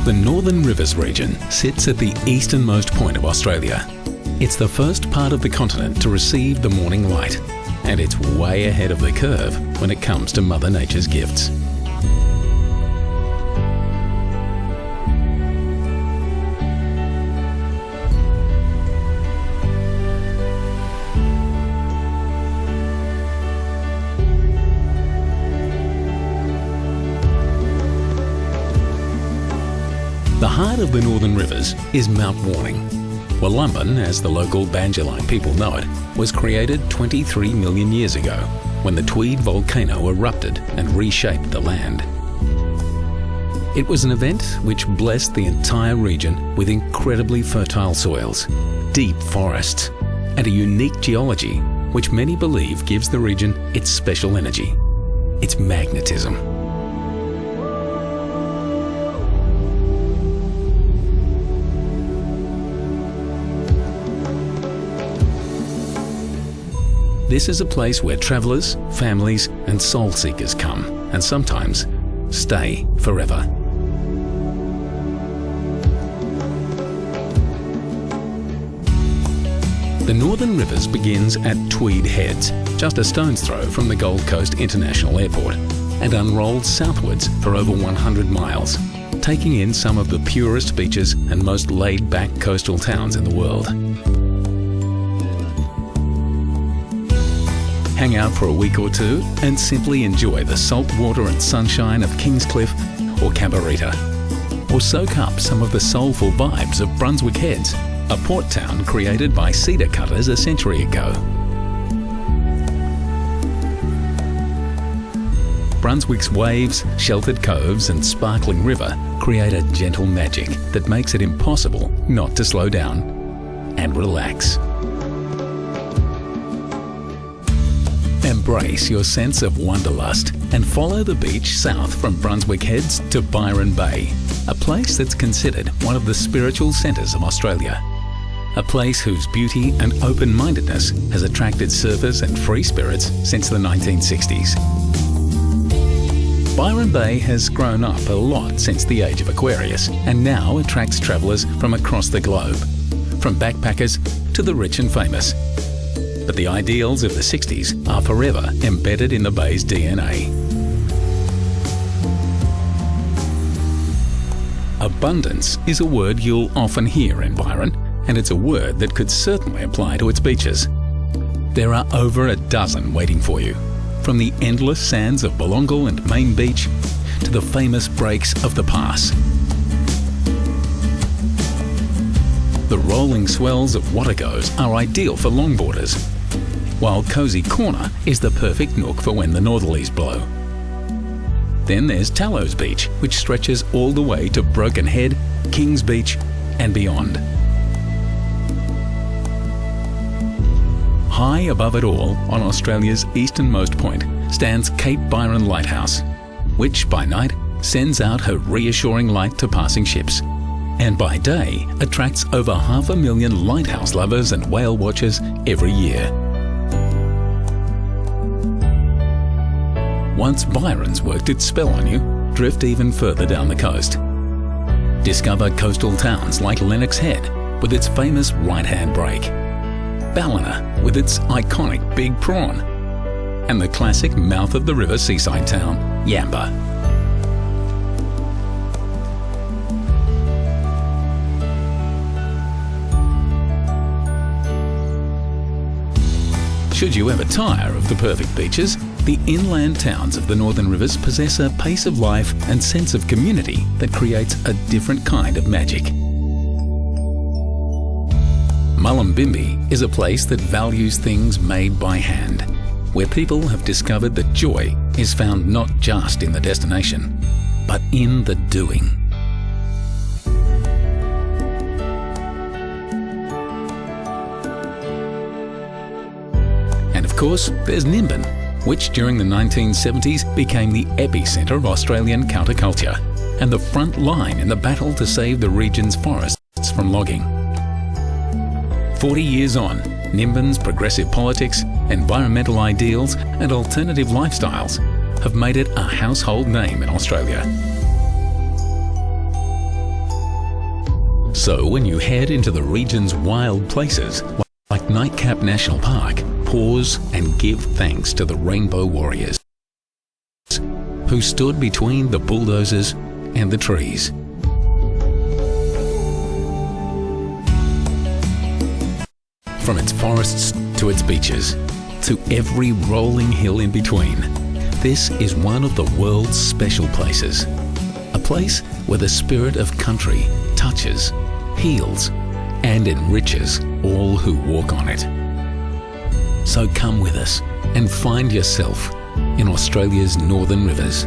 The Northern Rivers region sits at the easternmost point of Australia. It's the first part of the continent to receive the morning light, and it's way ahead of the curve when it comes to Mother Nature's gifts. The heart of the Northern Rivers is Mount Warning. Mullumbimby, as the local Banjalite people know it, was created 23 million years ago when the Tweed Volcano erupted and reshaped the land. It was an event which blessed the entire region with incredibly fertile soils, deep forests, and a unique geology which many believe gives the region its special energy, its magnetism. This is a place where travellers, families and soul seekers come, and sometimes stay forever. The Northern Rivers begins at Tweed Heads, just a stone's throw from the Gold Coast International Airport, and unrolls southwards for over 100 miles, taking in some of the purest beaches and most laid-back coastal towns in the world. Hang out for a week or two and simply enjoy the salt water and sunshine of Kingscliff or Cabarita. Or soak up some of the soulful vibes of Brunswick Heads, a port town created by cedar cutters a century ago. Brunswick's waves, sheltered coves and sparkling river create a gentle magic that makes it impossible not to slow down and relax. Embrace your sense of wanderlust and follow the beach south from Brunswick Heads to Byron Bay, a place that's considered one of the spiritual centres of Australia. A place whose beauty and open-mindedness has attracted surfers and free spirits since the 1960s. Byron Bay has grown up a lot since the age of Aquarius and now attracts travellers from across the globe, from backpackers to the rich and famous. But the ideals of the 60s are forever embedded in the bay's DNA. Abundance is a word you'll often hear in Byron, and it's a word that could certainly apply to its beaches. There are over a dozen waiting for you, from the endless sands of Wollongal and Main Beach to the famous breaks of the Pass. The rolling swells of Watergoes are ideal for longboarders, while Cosy Corner is the perfect nook for when the northerlies blow. Then there's Tallows Beach, which stretches all the way to Broken Head, Kings Beach and beyond. High above it all, on Australia's easternmost point, stands Cape Byron Lighthouse, which by night sends out her reassuring light to passing ships, and by day attracts over 500,000 lighthouse lovers and whale watchers every year. Once Byron's worked its spell on you, drift even further down the coast. Discover coastal towns like Lennox Head with its famous right-hand break, Ballina with its iconic Big Prawn, and the classic mouth of the river seaside town, Yamba. Should you ever tire of the perfect beaches, the inland towns of the Northern Rivers possess a pace of life and sense of community that creates a different kind of magic. Mullumbimby is a place that values things made by hand, where people have discovered that joy is found not just in the destination, but in the doing. And of course, there's Nimbin, which during the 1970s became the epicentre of Australian counterculture and the front line in the battle to save the region's forests from logging. 40 years on, Nimbin's progressive politics, environmental ideals and alternative lifestyles have made it a household name in Australia. So when you head into the region's wild places, like Nightcap National Park, pause and give thanks to the Rainbow Warriors, who stood between the bulldozers and the trees. From its forests to its beaches, to every rolling hill in between, this is one of the world's special places. A place where the spirit of country touches, heals, and enriches all who walk on it. So come with us and find yourself in Australia's northern rivers.